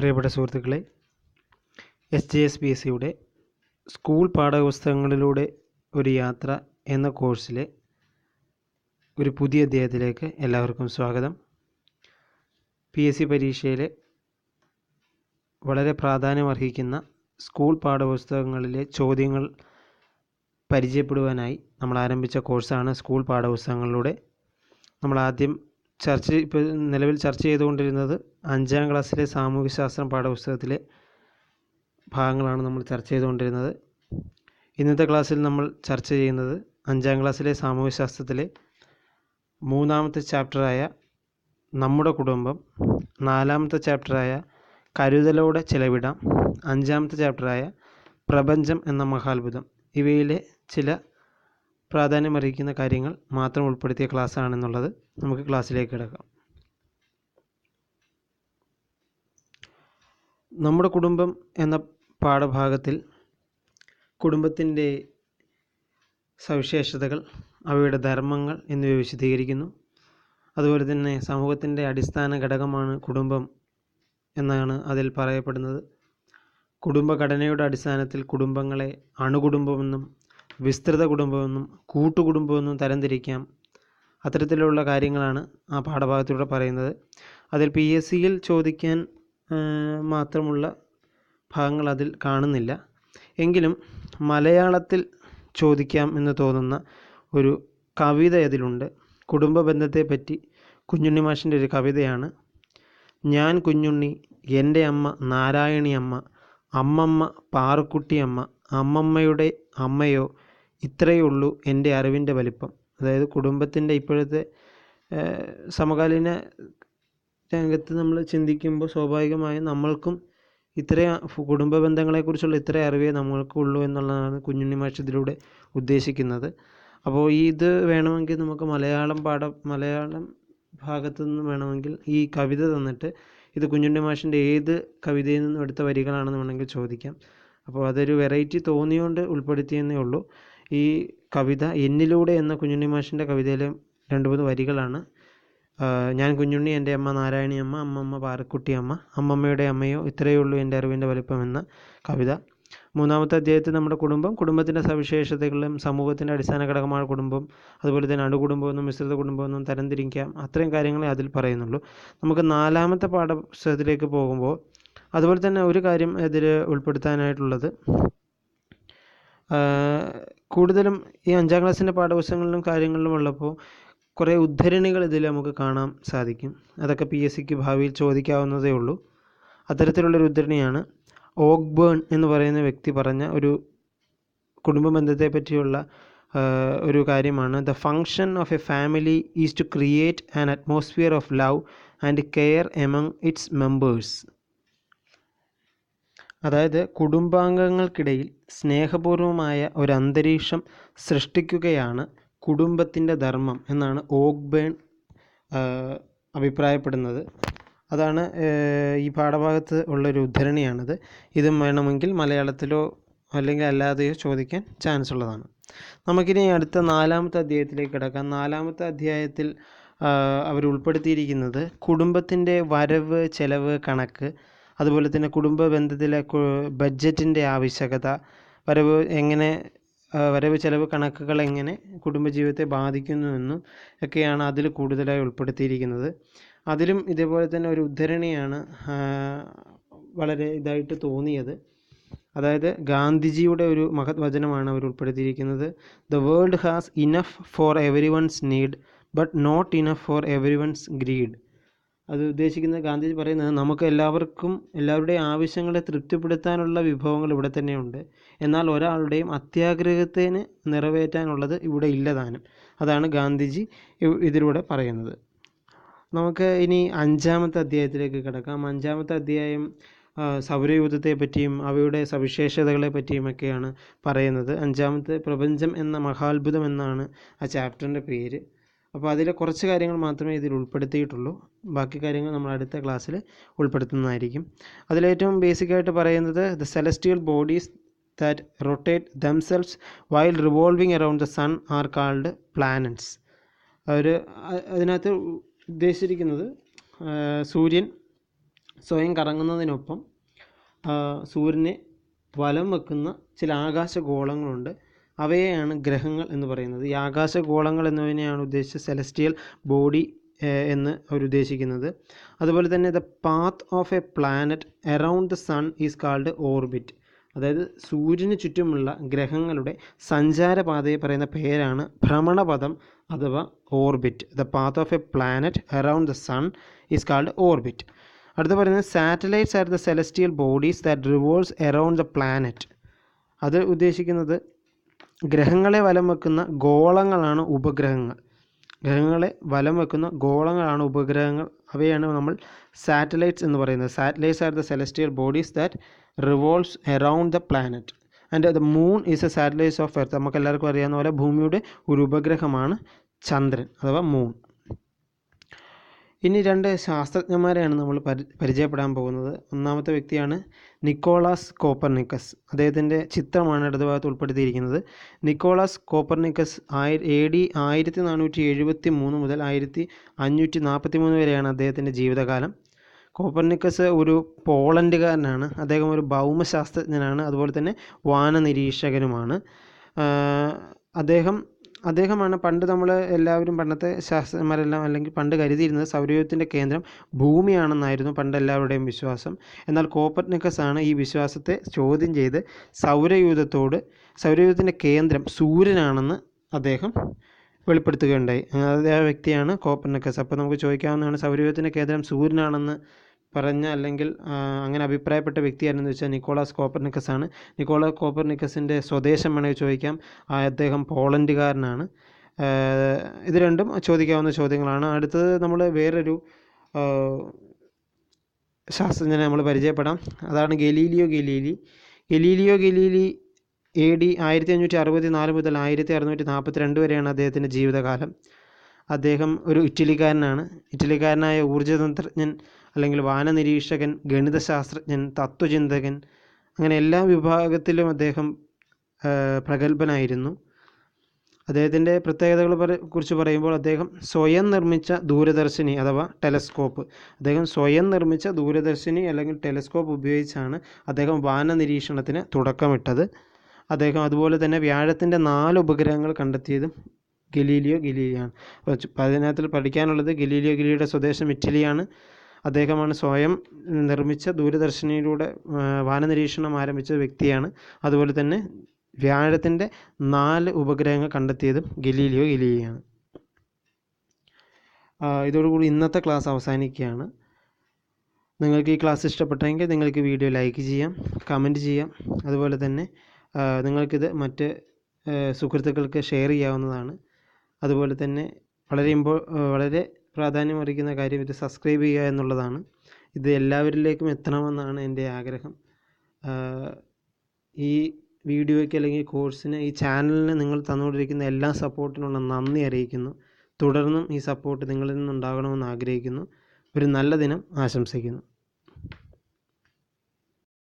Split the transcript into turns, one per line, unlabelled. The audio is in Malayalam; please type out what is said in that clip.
പ്രിയപ്പെട്ട സുഹൃത്തുക്കളെ, SJSPSCയുടെ സ്കൂൾ പാഠപുസ്തകങ്ങളിലൂടെ ഒരു യാത്ര എന്ന കോഴ്സിലെ ഒരു പുതിയ അധ്യായത്തിലേക്ക് എല്ലാവർക്കും സ്വാഗതം. PSC പരീക്ഷയിലെ വളരെ പ്രാധാന്യമർഹിക്കുന്ന സ്കൂൾ പാഠപുസ്തകങ്ങളിലെ ചോദ്യങ്ങൾ പരിചയപ്പെടുവാനായി നമ്മൾ ആരംഭിച്ച കോഴ്സാണ് സ്കൂൾ പാഠപുസ്തകങ്ങളിലൂടെ. നമ്മൾ ആദ്യം നിലവിൽ ചർച്ച ചെയ്തുകൊണ്ടിരുന്നത് 5ാം ക്ലാസ്സിലെ സാമൂഹ്യശാസ്ത്രം പാഠപുസ്തകത്തിലെ ഭാഗങ്ങളാണ് നമ്മൾ ചർച്ച ചെയ്തുകൊണ്ടിരുന്നത്. ഇന്നത്തെ ക്ലാസ്സിൽ നമ്മൾ ചർച്ച ചെയ്യുന്നത് 5ാം ക്ലാസ്സിലെ സാമൂഹ്യശാസ്ത്രത്തിലെ 3ാമത്തെ ചാപ്റ്ററായ നമ്മുടെ കുടുംബം, 4ാമത്തെ ചാപ്റ്ററായ കരുതലോടെ ചെലവിടാം, 5ാമത്തെ ചാപ്റ്ററായ പ്രപഞ്ചം എന്ന മഹാത്ഭുതം, ഇവയിലെ ചില പ്രാധാന്യമർഹിക്കുന്ന കാര്യങ്ങൾ മാത്രം ഉൾപ്പെടുത്തിയ ക്ലാസ്സാണെന്നുള്ളത്. നമുക്ക് ക്ലാസ്സിലേക്ക് കിടക്കാം. നമ്മുടെ കുടുംബം എന്ന പാഠഭാഗത്തിൽ കുടുംബത്തിൻ്റെ സവിശേഷതകൾ, അവയുടെ ധർമ്മങ്ങൾ എന്നിവ വിശദീകരിക്കുന്നു. അതുപോലെ തന്നെ സമൂഹത്തിൻ്റെ അടിസ്ഥാന ഘടകമാണ് കുടുംബം എന്നാണ് അതിൽ പറയപ്പെടുന്നത്. കുടുംബഘടനയുടെ അടിസ്ഥാനത്തിൽ കുടുംബങ്ങളെ അണുകുടുംബമെന്നും വിസ്തൃത കുടുംബമെന്നും കൂട്ടുകുടുംബമെന്നും തരംതിരിക്കാം. അത്തരത്തിലുള്ള കാര്യങ്ങളാണ് ആ പാഠഭാഗത്തിലൂടെ പറയുന്നത്. അതിൽ PSCയിൽ ചോദിക്കാൻ മാത്രമുള്ള ഭാഗങ്ങൾ അതിൽ കാണുന്നില്ല. എങ്കിലും മലയാളത്തിൽ ചോദിക്കാം എന്ന് തോന്നുന്ന ഒരു കവിത അതിലുണ്ട്. കുടുംബ ബന്ധത്തെപ്പറ്റി കുഞ്ഞുണ്ണി മാഷിൻ്റെ ഒരു കവിതയാണ്. ഞാൻ കുഞ്ഞുണ്ണി, എൻ്റെ അമ്മ നാരായണി അമ്മ, അമ്മമ്മ പാറുക്കുട്ടിയമ്മ, അമ്മമ്മയുടെ അമ്മയോ, ഇത്രയേ ഉള്ളൂ എൻ്റെ അറിവിൻ്റെ വലിപ്പം. അതായത് കുടുംബത്തിൻ്റെ ഇപ്പോഴത്തെ സമകാലീന രംഗത്ത് നമ്മൾ ചിന്തിക്കുമ്പോൾ സ്വാഭാവികമായും നമ്മൾക്കും കുടുംബ ബന്ധങ്ങളെക്കുറിച്ചുള്ള ഇത്ര അറിവേ നമ്മൾക്കുള്ളൂ എന്നുള്ളതാണ് കുഞ്ഞുണ്ണി മാഷ് ഇതിലൂടെ ഉദ്ദേശിക്കുന്നത്. അപ്പോൾ ഇത് വേണമെങ്കിൽ നമുക്ക് മലയാളം ഭാഗത്തു നിന്ന് വേണമെങ്കിൽ ഈ കവിത തന്നിട്ട് ഇത് കുഞ്ഞുണ്ണി മാഷിൻ്റെ ഏത് കവിതയിൽ നിന്നും എടുത്ത വരികളാണെന്ന് വേണമെങ്കിൽ ചോദിക്കാം. അപ്പോൾ അതൊരു വെറൈറ്റി തോന്നിയുകൊണ്ട് ഉൾപ്പെടുത്തിയെന്നേ ഉള്ളൂ. ഈ കവിത എന്നിലൂടെ എന്ന കുഞ്ഞുണ്ണി മാഷിൻ്റെ കവിതയിലെ 2-3 വരികളാണ്. ഞാൻ കുഞ്ഞുണ്ണി, എൻ്റെ അമ്മ നാരായണി അമ്മ, അമ്മമ്മ പാറക്കുട്ടി അമ്മ, അമ്മമ്മയുടെ അമ്മയോ, ഇത്രയേ ഉള്ളൂ എൻ്റെ അറിവിൻ്റെ വലിപ്പം എന്ന കവിത. 3ാമത്തെ അധ്യായത്തിൽ നമ്മുടെ കുടുംബത്തിൻ്റെ സവിശേഷതകളും സമൂഹത്തിൻ്റെ അടിസ്ഥാന ഘടകമായ കുടുംബം, അതുപോലെ തന്നെ അണുകുടുംബമെന്നും മിശ്രിത കുടുംബമെന്നും തരംതിരിക്കാം. അത്രയും കാര്യങ്ങളെ അതിൽ പറയുന്നുള്ളൂ. നമുക്ക് 4ാമത്തെ പാഠപുസ്തകത്തിലേക്ക് പോകുമ്പോൾ അതുപോലെ തന്നെ ഒരു കാര്യം ഇതിൽ ഉൾപ്പെടുത്താനായിട്ടുള്ളത്, കൂടുതലും ഈ 5ാം ക്ലാസ്സിൻ്റെ പാഠപുസ്തകങ്ങളിലും കാര്യങ്ങളിലും ഉള്ളപ്പോൾ കുറേ ഉദ്ധരണികൾ ഇതിൽ നമുക്ക് കാണാൻ സാധിക്കും. അതൊക്കെ PSCക്ക് ഭാവിയിൽ ചോദിക്കാവുന്നതേ ഉള്ളൂ. അത്തരത്തിലുള്ളൊരു ഉദ്ധരണിയാണ് ഓക്ബേൺ എന്ന് പറയുന്ന വ്യക്തി പറഞ്ഞ ഒരു കുടുംബ ബന്ധത്തെ പറ്റിയുള്ള ഒരു കാര്യമാണ്. The function of a family is to create an atmosphere of love and care among its members. അതായത് കുടുംബാംഗങ്ങൾക്കിടയിൽ സ്നേഹപൂർവമായ ഒരു അന്തരീക്ഷം സൃഷ്ടിക്കുകയാണ് കുടുംബത്തിൻ്റെ ധർമ്മം എന്നാണ് ഓക്ബേൺ അഭിപ്രായപ്പെടുന്നത്. അതാണ് ഈ പാഠഭാഗത്ത് ഉള്ളൊരു ഉദ്ധരണിയാണിത്. ഇതും വേണമെങ്കിൽ മലയാളത്തിലോ അല്ലെങ്കിൽ അല്ലാതെയോ ചോദിക്കാൻ ചാൻസ് ഉള്ളതാണ്. നമുക്കിനി അടുത്ത 4ാമത്തെ അധ്യായത്തിലേക്ക് കിടക്കാം. 4ാമത്തെ അധ്യായത്തിൽ അവർ ഉൾപ്പെടുത്തിയിരിക്കുന്നത് കുടുംബത്തിൻ്റെ വരവ് ചെലവ് കണക്ക്, അതുപോലെ തന്നെ കുടുംബ ബന്ധത്തിലെ ബഡ്ജറ്റിൻ്റെ ആവശ്യകത, വരവ് ചെലവ് കണക്കുകൾ എങ്ങനെ കുടുംബജീവിതത്തെ ബാധിക്കുന്നുവെന്നും ഒക്കെയാണ് അതിൽ കൂടുതലായി ഉൾപ്പെടുത്തിയിരിക്കുന്നത്. അതിലും ഇതേപോലെ തന്നെ ഒരു ഉദ്ധരണിയാണ് വളരെ ഇതായിട്ട് തോന്നിയത്. അതായത് ഗാന്ധിജിയുടെ ഒരു മഹത് വചനമാണ് അവർ ഉൾപ്പെടുത്തിയിരിക്കുന്നത്. The world has enough for every one's need but not enough for every one's greed. അത് ഉദ്ദേശിക്കുന്നത്, ഗാന്ധിജി പറയുന്നത്, നമുക്ക് എല്ലാവരുടെയും ആവശ്യങ്ങളെ തൃപ്തിപ്പെടുത്താനുള്ള വിഭവങ്ങൾ ഇവിടെ തന്നെയുണ്ട്, എന്നാൽ ഒരാളുടെയും അത്യാഗ്രഹത്തിന് നിറവേറ്റാനുള്ളത് ഇവിടെ ഇല്ലതാനും. അതാണ് ഗാന്ധിജി ഇതിലൂടെ പറയുന്നത്. നമുക്ക് ഇനി 5ാമത്തെ അധ്യായത്തിലേക്ക് കിടക്കാം. 5ാമത്തെ അധ്യായം സൗരയൂഥത്തെ പറ്റിയും അവയുടെ സവിശേഷതകളെ പറ്റിയുമൊക്കെയാണ് പറയുന്നത്. 5ാമത്തെ പ്രപഞ്ചം എന്ന മഹാത്ഭുതം എന്നാണ് ആ ചാപ്റ്ററിൻ്റെ പേര്. അപ്പോൾ അതിലെ കുറച്ച് കാര്യങ്ങൾ മാത്രമേ ഇതിൽ ഉൾപ്പെടുത്തിയിട്ടുള്ളൂ. ബാക്കി കാര്യങ്ങൾ നമ്മൾ അടുത്ത ക്ലാസ്സിൽ ഉൾപ്പെടുത്തുന്നതായിരിക്കും. അതിലേറ്റവും ബേസിക്കായിട്ട് പറയുന്നത്, the celestial bodies that rotate themselves while revolving around the sun are called planets. അതിനകത്ത് ഉദ്ദേശിച്ചിരിക്കുന്നത് സൂര്യൻ സ്വയം കറങ്ങുന്നതിനൊപ്പം സൂര്യനെ വലം വെക്കുന്ന ചില ആകാശഗോളങ്ങളുണ്ട്. അവയെയാണ് ഗ്രഹങ്ങൾ എന്ന് പറയുന്നത്. ഈ ആകാശഗോളങ്ങൾ എന്നതിനെയാണ് ഉദ്ദേശിച്ച് സെലസ്റ്റിയൽ ബോഡി എന്ന് അവർ ഉദ്ദേശിക്കുന്നത്. അതുപോലെ തന്നെ the path of a planet around the sun is called orbit. അതായത് സൂര്യന് ചുറ്റുമുള്ള ഗ്രഹങ്ങളുടെ സഞ്ചാരപാതയെ പറയുന്ന പേരാണ് ഭ്രമണപഥം അഥവാ orbit. The path of a planet around the sun is called orbit. അടുത്ത പറയുന്നത് satellites are the celestial bodies that revolves around the planet. അത് ഉദ്ദേശിക്കുന്നത് ഗ്രഹങ്ങളെ വലം വെക്കുന്ന ഗോളങ്ങളാണ് ഉപഗ്രഹങ്ങൾ. ഗ്രഹങ്ങളെ വലം വെക്കുന്ന ഗോളങ്ങളാണ് ഉപഗ്രഹങ്ങൾ. അവയാണ് നമ്മൾ സാറ്റലൈറ്റ്സ് എന്ന് പറയുന്നത്. Satellites are the celestial bodies that revolves around the planet and the moon is A satellites of earth. നമുക്ക് എല്ലാവർക്കും അറിയാവുന്ന പോലെ ഭൂമിയുടെ ഒരു ഉപഗ്രഹമാണ് ചന്ദ്രൻ അഥവാ മൂൺ. ഇനി രണ്ട് ശാസ്ത്രജ്ഞന്മാരെയാണ് നമ്മൾ പരിചയപ്പെടാൻ പോകുന്നത്. ഒന്നാമത്തെ വ്യക്തിയാണ് നിക്കോളാസ് കോപ്പർനിക്കസ്. അദ്ദേഹത്തിൻ്റെ ചിത്രമാണ് ഇടതുഭാഗത്ത് ഉൾപ്പെടുത്തിയിരിക്കുന്നത്. നിക്കോളാസ് കോപ്പർനിക്കസ് AD 1473 മുതൽ 1543 വരെയാണ് അദ്ദേഹത്തിൻ്റെ ജീവിതകാലം. കോപ്പർനിക്കസ് ഒരു പോളണ്ടുകാരനാണ്. അദ്ദേഹം ഒരു ഭൗമശാസ്ത്രജ്ഞനാണ്, അതുപോലെ തന്നെ വാനനിരീക്ഷകനുമാണ്. അദ്ദേഹമാണ് പണ്ട് നമ്മൾ എല്ലാവരും പണ്ടത്തെ ശാസ്ത്രജ്ഞന്മാരെല്ലാം അല്ലെങ്കിൽ പണ്ട് കരുതിയിരുന്നത് സൗരയൂഥത്തിൻ്റെ കേന്ദ്രം ഭൂമിയാണെന്നായിരുന്നു പണ്ട് എല്ലാവരുടെയും വിശ്വാസം. എന്നാൽ കോപ്പർനിക്കസ് ആണ് ഈ വിശ്വാസത്തെ ചോദ്യം ചെയ്ത് സൗരയൂഥത്തിൻ്റെ കേന്ദ്രം സൂര്യനാണെന്ന് അദ്ദേഹം വെളിപ്പെടുത്തുകയുണ്ടായി. അതേ വ്യക്തിയാണ് കോപ്പർനിക്കസ്. അപ്പോൾ നമുക്ക് ചോദിക്കാവുന്നതാണ്, സൗരയൂഥത്തിൻ്റെ കേന്ദ്രം സൂര്യനാണെന്ന് പറഞ്ഞ അല്ലെങ്കിൽ അങ്ങനെ അഭിപ്രായപ്പെട്ട വ്യക്തിയാണെന്ന് വെച്ചാൽ നിക്കോളാസ് കോപ്പർനിക്കസ് ആണ്. നിക്കോളാസ് കോപ്പർനിക്കസിൻ്റെ സ്വദേശം വേണമെങ്കിൽ ചോദിക്കാം. അദ്ദേഹം പോളണ്ടുകാരനാണ്. ഇത് രണ്ടും ചോദിക്കാവുന്ന ചോദ്യങ്ങളാണ്. അടുത്തത് നമ്മൾ വേറൊരു ശാസ്ത്രജ്ഞനെ നമ്മൾ പരിചയപ്പെടാം. അതാണ് ഗലീലിയോ ഗലീലി. AD 1564 മുതൽ 1642 വരെയാണ് അദ്ദേഹത്തിൻ്റെ ജീവിതകാലം. അദ്ദേഹം ഒരു ഇറ്റലിക്കാരനായ ഊർജ്ജതന്ത്രജ്ഞൻ അല്ലെങ്കിൽ വാനനിരീക്ഷകൻ, ഗണിതശാസ്ത്രജ്ഞൻ, തത്വചിന്തകൻ, അങ്ങനെ എല്ലാ വിഭാഗത്തിലും അദ്ദേഹം പ്രഗത്ഭനായിരുന്നു. അദ്ദേഹത്തിൻ്റെ പ്രത്യേകതകളെ കുറിച്ച് പറയുമ്പോൾ അദ്ദേഹം സ്വയം നിർമ്മിച്ച ദൂരദർശിനി അഥവാ ടെലസ്കോപ്പ് അല്ലെങ്കിൽ ടെലസ്കോപ്പ് ഉപയോഗിച്ചാണ് അദ്ദേഹം വാനനിരീക്ഷണത്തിന് തുടക്കമിട്ടത്. അദ്ദേഹം അതുപോലെ തന്നെ വ്യാഴത്തിൻ്റെ 4 ഉപഗ്രഹങ്ങൾ കണ്ടെത്തിയതും ഗലീലിയോ ഗലീലിയാണ്. അപ്പോൾ അതിനകത്തിൽ പഠിക്കാനുള്ളത് ഗലീലിയോ ഗലീലിയുടെ സ്വദേശം ഇറ്റലിയാണ്. അദ്ദേഹമാണ് സ്വയം നിർമ്മിച്ച ദൂരദർശിനിയിലൂടെ വാനനിരീക്ഷണം ആരംഭിച്ച വ്യക്തിയാണ്. അതുപോലെ തന്നെ വ്യാഴത്തിൻ്റെ 4 ഉപഗ്രഹങ്ങൾ കണ്ടെത്തിയതും ഗലീലിയോ ഗലീലിയാണ്. ഇതോടുകൂടി ഇന്നത്തെ ക്ലാസ് അവസാനിക്കുകയാണ്. നിങ്ങൾക്ക് ഈ ക്ലാസ് ഇഷ്ടപ്പെട്ടെങ്കിൽ നിങ്ങൾക്ക് വീഡിയോ ലൈക്ക് ചെയ്യാം, കമൻറ്റ് ചെയ്യാം. അതുപോലെ തന്നെ നിങ്ങൾക്കിത് മറ്റ് സുഹൃത്തുക്കൾക്ക് ഷെയർ ചെയ്യാവുന്നതാണ്. അതുപോലെ തന്നെ വളരെ പ്രാധാന്യമർഹിക്കുന്ന കാര്യം ഇത് സബ്സ്ക്രൈബ് ചെയ്യുക എന്നുള്ളതാണ്. ഇത് എല്ലാവരിലേക്കും എത്തണമെന്നാണ് എൻ്റെ ആഗ്രഹം. ഈ വീഡിയോയ്ക്ക് അല്ലെങ്കിൽ കോഴ്സിന്, ഈ ചാനലിന് നിങ്ങൾ തന്നുകൊണ്ടിരിക്കുന്ന എല്ലാ സപ്പോർട്ടിനുള്ള നന്ദി അറിയിക്കുന്നു. തുടർന്നും ഈ സപ്പോർട്ട് നിങ്ങളിൽ നിന്നുണ്ടാകണമെന്ന് ആഗ്രഹിക്കുന്നു. ഒരു നല്ല ദിനം ആശംസിക്കുന്നു.